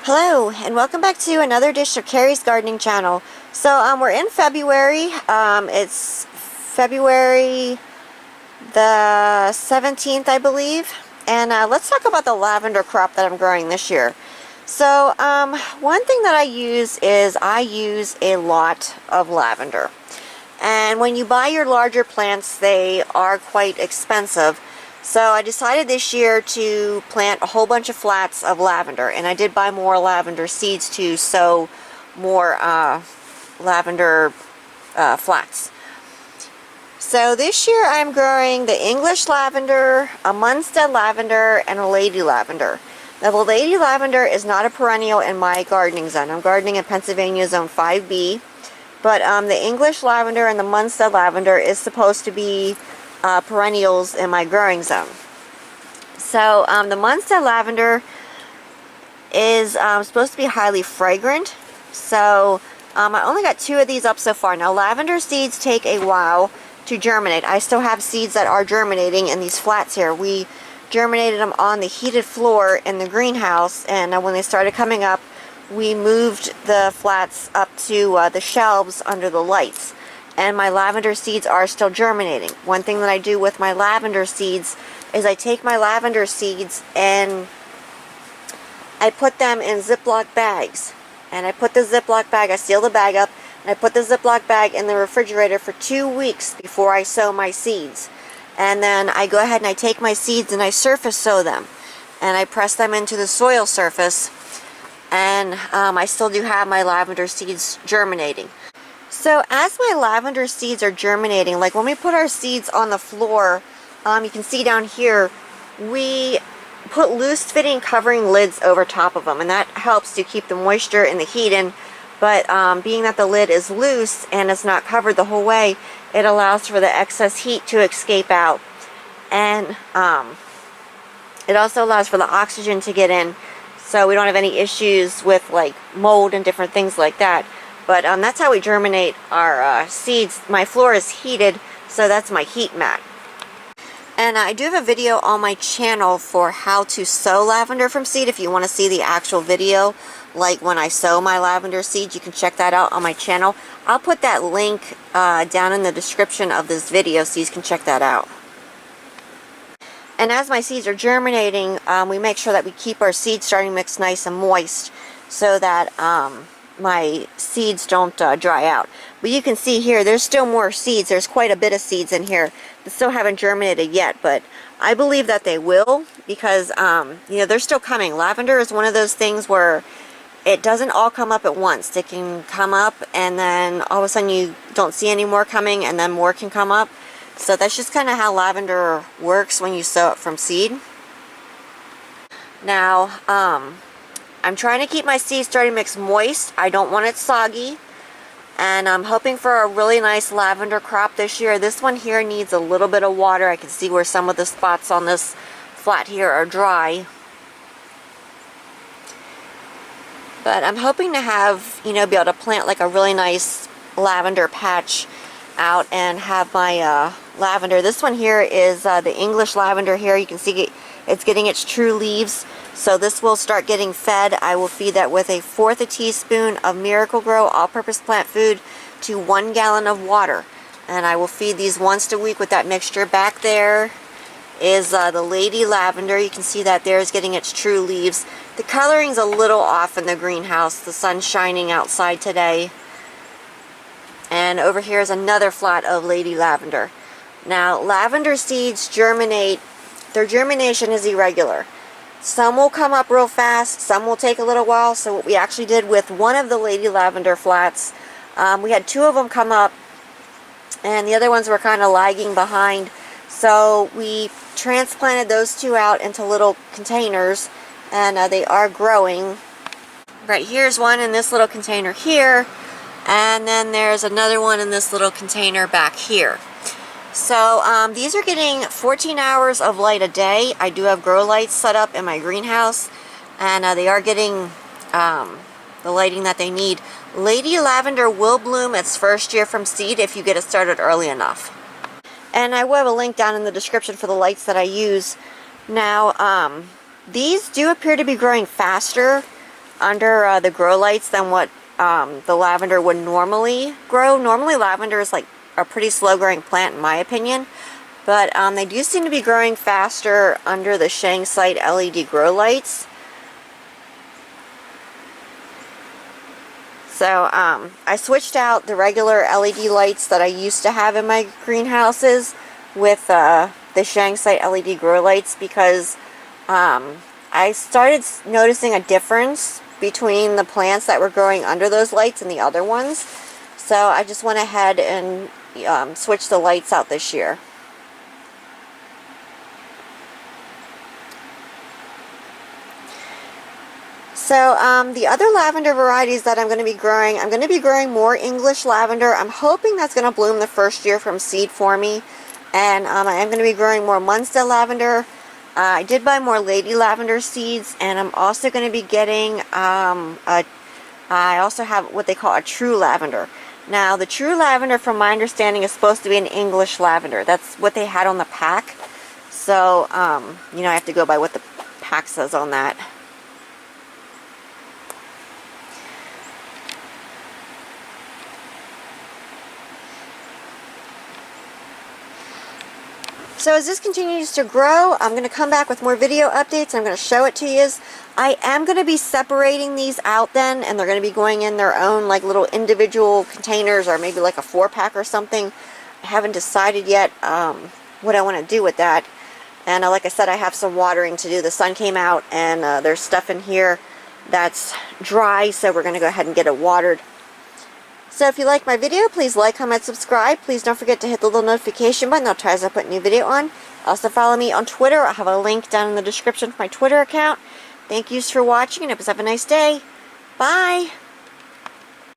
Hello, and welcome back to another dish of Carrie's Gardening Channel. So we're in February. It's February the 17th, I believe. And let's talk about the lavender crop that I'm growing this year. So one thing that I use is I use a lot of lavender. And when you buy your larger plants, they are quite expensive. So I decided this year to plant a whole bunch of flats of lavender, and I did buy more lavender seeds to sow more lavender flats. So this year I'm growing the English lavender, a Munstead lavender, and a lady lavender. Now the lady lavender is not a perennial in my gardening zone. I'm gardening in Pennsylvania zone 5B, but the English lavender and the Munstead lavender is supposed to be perennials in my growing zone. So the Munstead lavender is supposed to be highly fragrant. So I only got 2 of these up so far. Now lavender seeds take a while to germinate. I still have seeds that are germinating in these flats here. We germinated them on the heated floor in the greenhouse, and when they started coming up, we moved the flats up to the shelves under the lights. And my lavender seeds are still germinating. One thing that I do with my lavender seeds is I take my lavender seeds and I put them in Ziploc bags. And I put the Ziploc bag, I seal the bag up, and I put the Ziploc bag in the refrigerator for 2 weeks before I sow my seeds. And then I go ahead and I take my seeds and I surface sow them. And I press them into the soil surface. And I still do have my lavender seeds germinating. So as my lavender seeds are germinating, like when we put our seeds on the floor, you can see down here, we put loose fitting covering lids over top of them, and that helps to keep the moisture and the heat in. But being that the lid is loose and it's not covered the whole way, it allows for the excess heat to escape out. And it also allows for the oxygen to get in, so we don't have any issues with like mold and different things like that. But that's how we germinate our seeds. My floor is heated, so that's my heat mat. And I do have a video on my channel for how to sow lavender from seed. If you want to see the actual video, like when I sow my lavender seeds, you can check that out on my channel. I'll put that link down in the description of this video so you can check that out. And as my seeds are germinating, we make sure that we keep our seed starting mix nice and moist so that my seeds don't dry out. But you can see here, there's still more seeds. There's quite a bit of seeds in here that still haven't germinated yet, but I believe that they will, because you know, they're still coming. Lavender is one of those things where it doesn't all come up at once. It can come up and then all of a sudden you don't see any more coming, and then more can come up. So that's just kind of how lavender works when you sow it from seed. Now I'm trying to keep my seed starting mix moist. I don't want it soggy. And I'm hoping for a really nice lavender crop this year. This one here needs a little bit of water. I can see where some of the spots on this flat here are dry. But I'm hoping to have, you know, be able to plant like a really nice lavender patch out and have my lavender. This one here is the English lavender here. You can see it's getting its true leaves. So this will start getting fed. I will feed that with 1/4 teaspoon of Miracle-Gro all-purpose plant food to 1 gallon of water. And I will feed these once a week with that mixture. Back there is the lady lavender. You can see that there is getting its true leaves. The coloring's a little off in the greenhouse. The sun's shining outside today. And over here is another flat of lady lavender. Now, lavender seeds germinate. Their germination is irregular. Some will come up real fast, some will take a little while. So what we actually did with one of the lady lavender flats, we had 2 of them come up, and the other ones were kind of lagging behind. So we transplanted those 2 out into little containers, and they are growing. Right here's one in this little container here, and then there's another one in this little container back here. So these are getting 14 hours of light a day. I do have grow lights set up in my greenhouse, and they are getting the lighting that they need. Lady lavender will bloom its first year from seed if you get it started early enough. And I will have a link down in the description for the lights that I use. Now, these do appear to be growing faster under the grow lights than what the lavender would normally grow. Normally lavender is like a pretty slow growing plant in my opinion, but they do seem to be growing faster under the Shang Site LED grow lights. So I switched out the regular LED lights that I used to have in my greenhouses with the Shang Site LED grow lights because I started noticing a difference between the plants that were growing under those lights and the other ones. So I just went ahead and switched the lights out this year. So the other lavender varieties that I'm going to be growing more English lavender. I'm hoping that's going to bloom the first year from seed for me. And I am going to be growing more Munstead lavender. I did buy more lady lavender seeds, and I'm also going to be getting, I also have what they call a true lavender. Now, the true lavender, from my understanding, is supposed to be an English lavender. That's what they had on the pack. So, you know, I have to go by what the pack says on that. So as this continues to grow, I'm going to come back with more video updates. I'm going to show it to you. I am going to be separating these out then, and they're going to be going in their own like little individual containers, or maybe like a 4-pack or something. I haven't decided yet what I want to do with that. And like I said, I have some watering to do. The sun came out, and there's stuff in here that's dry, so we're going to go ahead and get it watered. So if you like my video, please like, comment, subscribe. Please don't forget to hit the little notification button. I'll try as I put a new video on. Also follow me on Twitter. I'll have a link down in the description for my Twitter account. Thank you for watching, and I hope you have a nice day. Bye!